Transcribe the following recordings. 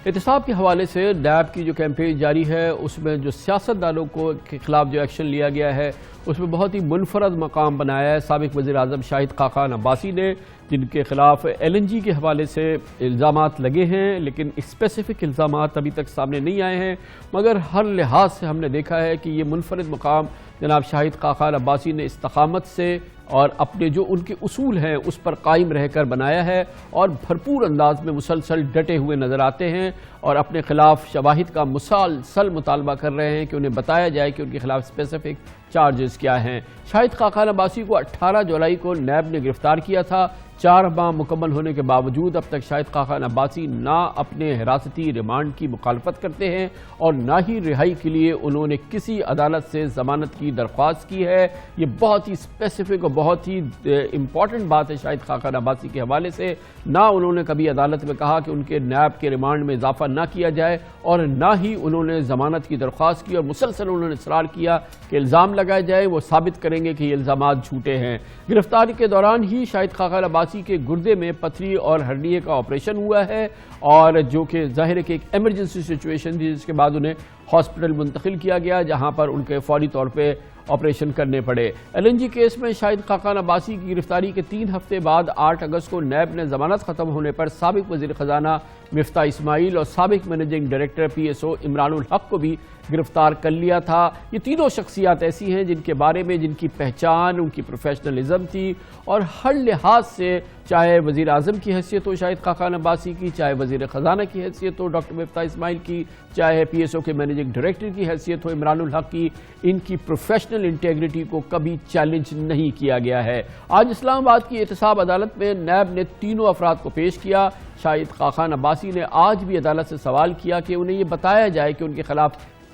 احتساب کے حوالے سے نیب کی جو کیمپین جاری ہے اس میں جو سیاستدانوں کے خلاف جو ایکشن لیا گیا ہے اس میں بہت ہی منفرد مقام بنایا ہے سابق وزیر اعظم شاہد خاقان عباسی نے، جن کے خلاف LNG کے حوالے سے الزامات لگے ہیں، لیکن اسپیسیفک الزامات ابھی تک سامنے نہیں آئے ہیں، مگر ہر لحاظ سے ہم نے دیکھا ہے کہ یہ منفرد مقام جناب شاہد خاقان عباسی نے استقامت سے اور اپنے جو ان کے اصول ہیں اس پر قائم رہ کر بنایا ہے اور بھرپور انداز میں مسلسل ڈٹے ہوئے نظر آتے ہیں اور اپنے خلاف شواہد کا مسلسل مطالبہ کر رہے ہیں کہ انہیں بتایا جائے کہ ان کے خلاف اسپیسیفک چارجز کیا ہیں۔ شاہد خاقان عباسی کو 18 جولائی کو نیب نے گرفتار کیا تھا۔ 4 ماہ مکمل ہونے کے باوجود اب تک شاہد خاقان عباسی نہ اپنے حراستی ریمانڈ کی مخالفت کرتے ہیں اور نہ ہی رہائی کے لیے انہوں نے کسی عدالت سے ضمانت کی درخواست کی ہے۔ یہ بہت ہی اسپیسیفک اور بہت ہی امپورٹنٹ بات ہے شاہد خاقان عباسی کے حوالے سے۔ نہ انہوں نے کبھی عدالت میں کہا کہ ان کے نیب کے ریمانڈ میں اضافہ نہ کیا جائے اور نہ ہی انہوں نے ضمانت کی درخواست کی، اور مسلسل انہوں نے اصرار کیا کہ الزام لگائے جائے، وہ ثابت کریں گے کہ یہ الزامات جھوٹے ہیں۔ گرفتاری کے دوران ہی شاہد خاقان عباسی کے گردے میں پتھری اور ہرنیے کا آپریشن ہوا ہے، اور جو کہ ظاہر ہے کہ ایک ایمرجنسی سچویشن تھی، جس کے بعد انہیں ہاسپٹل منتقل کیا گیا جہاں پر ان کے فوری طور پہ آپریشن کرنے پڑے۔ LNG کیس میں شاہد خاقان عباسی کی گرفتاری کے 3 ہفتے بعد 8 اگست کو نیب نے ضمانت ختم ہونے پر سابق وزیر خزانہ مفتاح اسماعیل اور سابق مینیجنگ ڈائریکٹر PSO عمران الحق کو بھی گرفتار کر لیا تھا۔ یہ تینوں شخصیات ایسی ہیں جن کے بارے میں جن کی پہچان، ان کی پروفیشنلزم تھی اور ہر لحاظ سے، چاہے وزیر اعظم کی حیثیت ہو شاہد خاقان عباسی کی، چاہے وزیر خزانہ کی حیثیت ہو ڈاکٹر مفتاح اسماعیل کی، چاہے PSO کے مینیجنگ ڈائریکٹر کی حیثیت ہو عمران الحق کی، ان کی پروفیشنل انٹیگریٹی کو کبھی چیلنج نہیں کیا گیا ہے۔ آج اسلام آباد کی احتساب عدالت میں نیب نے تینوں افراد کو پیش کیا۔ شاہد خاقان عباسی نے آج بھی عدالت سے سوال کیا کہ انہیں یہ بتایا جائے کہ ان کے خلاف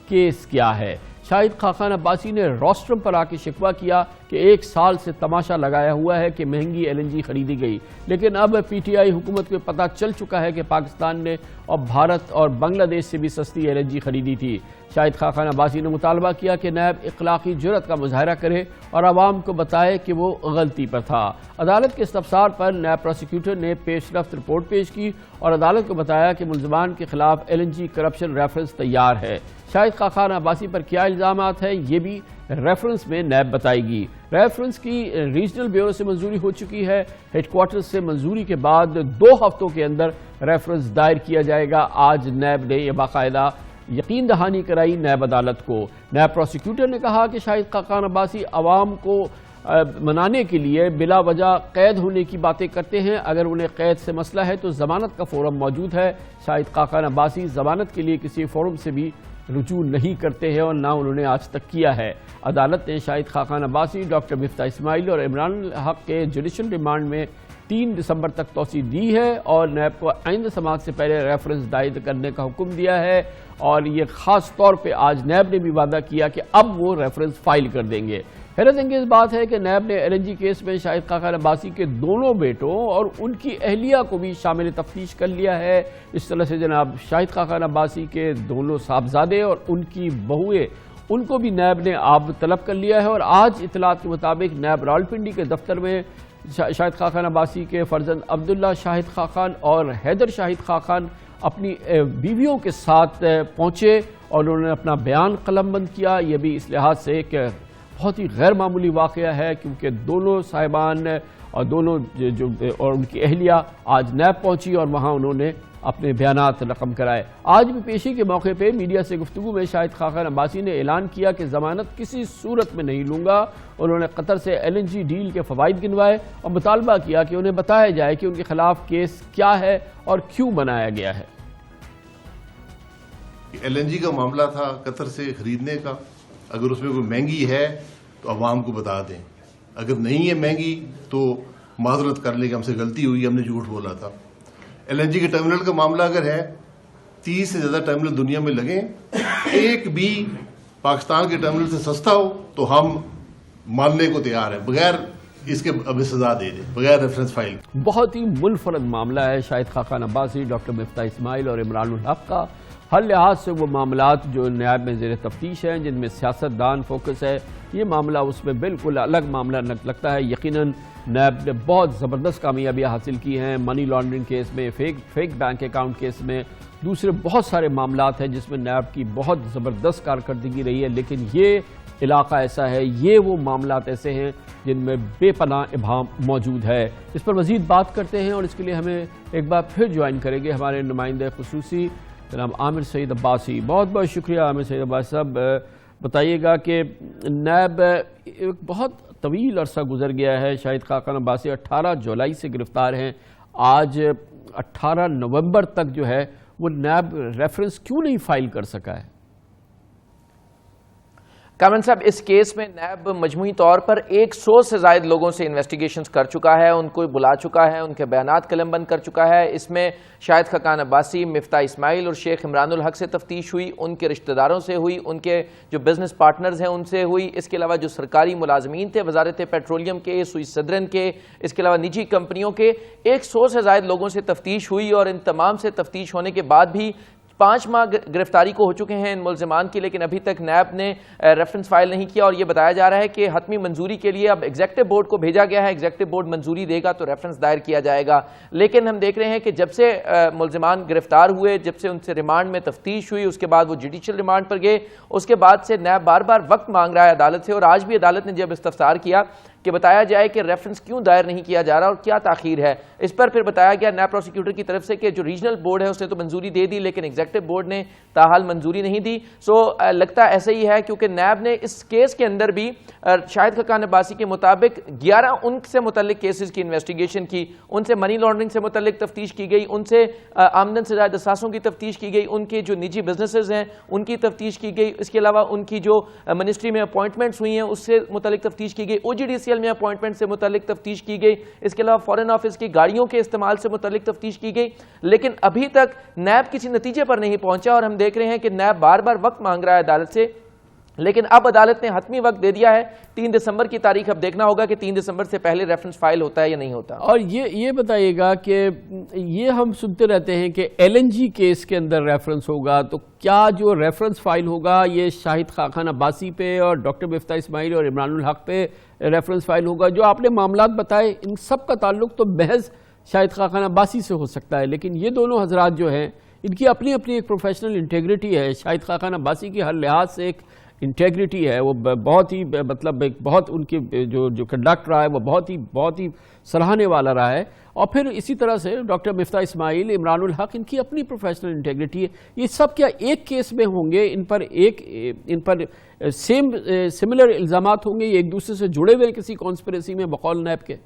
کیس کیا ہے۔ شاہد خاقان عباسی نے روسٹرم پر آ کے شکوہ کیا کہ 1 سال سے تماشا لگایا ہوا ہے کہ مہنگی LNG خریدی گئی، لیکن اب PTI حکومت کو پتہ چل چکا ہے کہ پاکستان نے اور بھارت اور بنگلہ دیش سے بھی سستی LNG خریدی تھی۔ شاہد خاقان عباسی نے مطالبہ کیا کہ نیب اخلاقی جرأت کا مظاہرہ کرے اور عوام کو بتائے کہ وہ غلطی پر تھا۔ عدالت کے استفسار پر نیب پروسیکیوٹر نے پیش رفت رپورٹ پیش کی اور عدالت کو بتایا کہ ملزمان کے خلاف LNG کرپشن ریفرنس تیار ہے۔ شاہد خاقان عباسی پر کیا الزامات ہیں یہ بھی ریفرنس میں نیب بتائے گی۔ ریفرنس کی ریجنل بیورو سے منظوری ہو چکی ہے۔ ہیڈ کوارٹر سے منظوری کے بعد 2 ہفتوں کے اندر ریفرنس دائر کیا جائے گا۔ آج نیب نے یہ باقاعدہ یقین دہانی کرائی نیب عدالت کو۔ نیب پروسیکیوٹر نے کہا کہ شاہد خاقان عباسی عوام کو منانے کے لیے بلا وجہ قید ہونے کی باتیں کرتے ہیں۔ اگر انہیں قید سے مسئلہ ہے تو ضمانت کا فورم موجود ہے۔ شاہد خاقان عباسی ضمانت کے لیے کسی فورم سے بھی رجوع نہیں کرتے ہیں اور نہ انہوں نے آج تک کیا ہے۔ عدالت نے شاہد خاقان عباسی، ڈاکٹر مفتاح اسماعیل اور عمران الحق کے جوڈیشل ریمانڈ میں 3 دسمبر تک توسیع دی ہے اور نیب کو آئندہ سماعت سے پہلے ریفرنس دائر کرنے کا حکم دیا ہے، اور یہ خاص طور پہ آج نیب نے بھی وعدہ کیا کہ اب وہ ریفرنس فائل کر دیں گے۔ حیرت انگیز بات ہے کہ نیب نے LNG کیس میں شاہد خاقان عباسی کے دونوں بیٹوں اور ان کی اہلیہ کو بھی شامل تفتیش کر لیا ہے۔ اس طرح سے جناب شاہد خاقان عباسی کے دونوں صاحبزادے اور ان کی بہوئیں، ان کو بھی نیب نے طلب کر لیا ہے، اور آج اطلاعات کے مطابق نیب راولپنڈی کے دفتر میں شاہد خاقان عباسی کے فرزند عبداللہ شاہد خاقان اور حیدر شاہد خاقان اپنی بیویوں کے ساتھ پہنچے اور انہوں نے اپنا بیان قلم بند کیا۔ یہ بھی اس لحاظ سے کہ بہت ہی غیر معمولی واقعہ ہے، کیونکہ دونوں صاحبان اور دونوں اور ان کی اہلیہ آج نیب پہنچی اور وہاں انہوں نے اپنے بیانات رقم کرائے۔ آج بھی پیشی کے موقع پہ میڈیا سے گفتگو میں شاہد خاقان عباسی نے اعلان کیا کہ ضمانت کسی صورت میں نہیں لوں گا۔ انہوں نے قطر سے LNG ڈیل کے فوائد گنوائے اور مطالبہ کیا کہ انہیں بتایا جائے کہ ان کے خلاف کیس کیا ہے اور کیوں بنایا گیا ہے۔ LNG کا معاملہ تھا قطر سے خریدنے کا، اگر اس میں کوئی مہنگی ہے تو عوام کو بتا دیں، اگر نہیں ہے مہنگی تو معذرت کر لیں کہ ہم سے غلطی ہوئی، ہم نے جھوٹ بولا تھا۔ LNG کے ٹرمینل کا معاملہ اگر ہے، 30 سے زیادہ ٹرمینل دنیا میں لگیں، ایک بھی پاکستان کے ٹرمینل سے سستا ہو تو ہم ماننے کو تیار ہیں، بغیر اس کے اب سزا دے دیں، بغیر ریفرنس فائل۔ بہت ہی منفرد معاملہ ہے شاہد خاقان عباسی، ڈاکٹر مفتاح اسماعیل اور عمران الحق کا۔ ہر لحاظ سے وہ معاملات جو نیب میں زیر تفتیش ہیں، جن میں سیاست دان فوکس ہے، یہ معاملہ اس میں بالکل الگ معاملہ لگتا ہے۔ یقیناً نیب نے بہت زبردست کامیابیاں حاصل کی ہیں، منی لانڈرنگ کیس میں، فیک بینک اکاؤنٹ کیس میں، دوسرے بہت سارے معاملات ہیں جس میں نیب کی بہت زبردست کارکردگی رہی ہے، لیکن یہ علاقہ ایسا ہے، یہ وہ معاملات ایسے ہیں جن میں بے پناہ ابہام موجود ہے۔ اس پر مزید بات کرتے ہیں اور اس کے لیے ہمیں ایک بار پھر جوائن کریں گے ہمارے نمائندہ خصوصی جناب عامر سعید عباسی۔ بہت بہت شکریہ عامر سعید عباسی صاحب۔ بتائیے گا کہ نیب ایک بہت طویل عرصہ گزر گیا ہے، شاہد خاقان عباسی 18 جولائی سے گرفتار ہیں، آج 18 نومبر تک جو ہے وہ نیب ریفرنس کیوں نہیں فائل کر سکا ہے؟ کامران صاحب، اس کیس میں نیب مجموعی طور پر 100 سے زائد لوگوں سے انویسٹیگیشنز کر چکا ہے، ان کو بلا چکا ہے، ان کے بیانات قلم بند کر چکا ہے۔ اس میں شاہد خاقان عباسی، مفتاح اسماعیل اور شیخ عمران الحق سے تفتیش ہوئی، ان کے رشتہ داروں سے ہوئی، ان کے جو بزنس پارٹنرز ہیں ان سے ہوئی، اس کے علاوہ جو سرکاری ملازمین تھے وزارت پیٹرولیم کے، سوئی صدرن کے، اس کے علاوہ نجی کمپنیوں کے 100 سے زائد لوگوں سے تفتیش ہوئی، اور ان تمام سے تفتیش ہونے کے بعد بھی 5 ماہ گرفتاری کو ہو چکے ہیں ان ملزمان کی، لیکن ابھی تک نیب نے ریفرنس فائل نہیں کیا، اور یہ بتایا جا رہا ہے کہ حتمی منظوری کے لیے اب ایگزیکٹو بورڈ کو بھیجا گیا ہے، ایگزیکٹو بورڈ منظوری دے گا تو ریفرنس دائر کیا جائے گا۔ لیکن ہم دیکھ رہے ہیں کہ جب سے ملزمان گرفتار ہوئے، جب سے ان سے ریمانڈ میں تفتیش ہوئی، اس کے بعد وہ جوڈیشل ریمانڈ پر گئے، اس کے بعد سے نیب بار بار وقت مانگ رہا ہے عدالت سے، اور آج بھی عدالت نے جب استفسار کیا کہ بتایا جائے کہ ریفرنس کیوں دائر نہیں کیا جا رہا اور کیا تاخیر ہے، اس پر پھر بتایا گیا نیب پروسیکیوٹر کی طرف سے کہ جو ریجنل بورڈ ہے اس نے تو منظوری دے دی، لیکن ایگزیکٹو بورڈ نے تاحال منظوری نہیں دی۔ لگتا ایسا ہی ہے، کیونکہ نیب نے اس کیس کے اندر بھی شاہد خاقان عباسی کے مطابق 11 ان سے متعلق کیسز کی انویسٹیگیشن کی، ان سے منی لانڈرنگ سے متعلق تفتیش کی گئی، ان سے آمدن سے زائد اثاثوں کی تفتیش کی گئی، ان کے جو نجی بزنسز ہیں ان کی تفتیش کی گئی، اس کے علاوہ ان کی جو منسٹری میں اپوائنٹمنٹس ہوئی ہیں اس سے متعلق تفتیش کی گئی، OGDCL میں اپوائنٹمنٹ سے متعلق تفتیش کی گئی، اس کے علاوہ فارن آفس کی گاڑیوں کے استعمال سے متعلق تفتیش کی گئی، لیکن ابھی تک نیب کسی نتیجے پر نہیں پہنچا، اور ہم دیکھ رہے ہیں کہ نیب بار بار وقت مانگ رہا ہے عدالت سے، لیکن اب عدالت نے حتمی وقت دے دیا ہے 3 دسمبر کی تاریخ۔ اب دیکھنا ہوگا کہ 3 دسمبر سے پہلے ریفرنس فائل ہوتا ہے یا نہیں ہوتا۔ اور یہ بتائیے گا کہ یہ ہم سنتے رہتے ہیں کہ LNG کیس کے اندر ریفرنس ہوگا، تو کیا جو ریفرنس فائل ہوگا یہ شاہد خاقان عباسی پہ اور ڈاکٹر مفتاح اسماعیل اور عمران الحق پہ ریفرنس فائل ہوگا؟ جو آپ نے معاملات بتائے ان سب کا تعلق تو محض شاہد خاقان عباسی سے ہو سکتا ہے، لیکن یہ دونوں حضرات جو ہیں ان کی اپنی اپنی ایک پروفیشنل انٹیگریٹی ہے۔ شاہد خاقان عباسی کی ہر لحاظ سے ایک انٹیگریٹی ہے، وہ بہت ہی مطلب بہت ان کی جو کنڈکٹ رہا ہے وہ بہت ہی سراہنے والا رہا ہے، اور پھر اسی طرح سے ڈاکٹر مفتاح اسماعیل، عمران الحق، ان کی اپنی پروفیشنل انٹیگریٹی ہے۔ یہ سب کیا ایک کیس میں ہوں گے؟ ان پر سملر الزامات ہوں گے؟ یہ ایک دوسرے سے جڑے ہوئے کسی کانسپریسی میں بقول نیب کے؟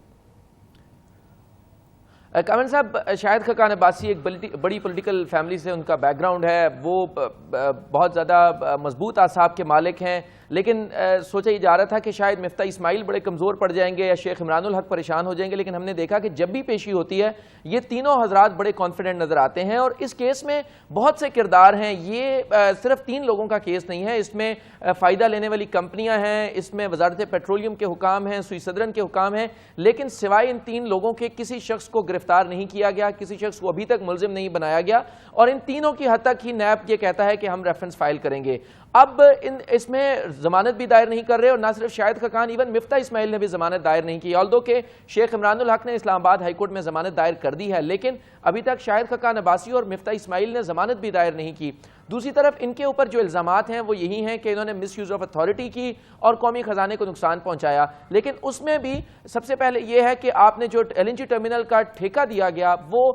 کامران صاحب، شاہد خاقان عباسی ایک بڑی پولیٹیکل فیملی سے ان کا بیک گراؤنڈ ہے، وہ بہت زیادہ مضبوط اعصاب کے مالک ہیں، لیکن سوچا یہ جا رہا تھا کہ شاید مفتاح اسماعیل بڑے کمزور پڑ جائیں گے یا شیخ عمران الحق پریشان ہو جائیں گے، لیکن ہم نے دیکھا کہ جب بھی پیشی ہوتی ہے یہ تینوں حضرات بڑے کانفیڈنٹ نظر آتے ہیں، اور اس کیس میں بہت سے کردار ہیں۔ یہ صرف 3 لوگوں کا کیس نہیں ہے، اس میں فائدہ لینے والی کمپنیاں ہیں، اس میں وزارت پیٹرولیم کے حکام ہیں، سوئی صدرن کے حکام ہیں، لیکن سوائے ان 3 لوگوں کے کسی شخص کو گرفتار نہیں کیا گیا، کسی شخص کو ابھی تک ملزم نہیں بنایا گیا، اور ان تینوں کی حد تک ہی نیب یہ کہتا ہے کہ ہم ریفرنس فائل کریں گے۔ اب اس میں ضمانت بھی دائر نہیں کر رہے، اور نہ صرف شاہد خاقان، ایون مفتاح اسماعیل نے بھی ضمانت دائر نہیں کی، آلدو کہ شیخ عمران الحق نے اسلام آباد ہائی کورٹ میں ضمانت دائر کر دی ہے، لیکن ابھی تک شاہد خاقان عباسی اور مفتاح اسماعیل نے ضمانت بھی دائر نہیں کی۔ دوسری طرف ان کے اوپر جو الزامات ہیں وہ یہی ہیں کہ انہوں نے مس یوز آف اتھارٹی کی اور قومی خزانے کو نقصان پہنچایا، لیکن اس میں بھی سب سے پہلے یہ ہے کہ آپ نے جو LNG ٹرمینل کا ٹھیکہ دیا گیا وہ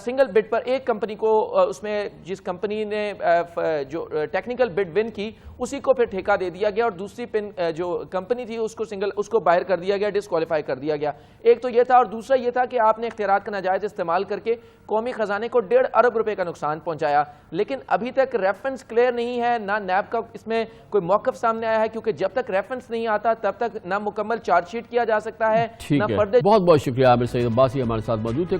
سنگل بڈ پر ایک کمپنی کو، اس میں جس کمپنی نے جو ٹیکنیکل بڈ ون کی اسی کو پھر ٹھیکہ دے دیا گیا، اور دوسری جو کمپنی تھی اس کو باہر کر دیا گیا، ڈسکوالیفائی کر دیا گیا۔ ایک تو یہ تھا، اور دوسرا یہ تھا کہ آپ نے اختیارات کا ناجائز استعمال کر کے قومی خزانے کو 1.5 ارب روپے کا نقصان پہنچایا، لیکن ابھی تک ریفرنس کلیئر نہیں ہے، نہ نیب کا اس میں کوئی موقف سامنے آیا ہے، کیونکہ جب تک ریفرنس نہیں آتا تب تک نہ مکمل چارج شیٹ کیا جا سکتا ہے نہ پردے۔ بہت بہت شکریہ عامر سعید عباسی ہمارے ساتھ موجود تھے۔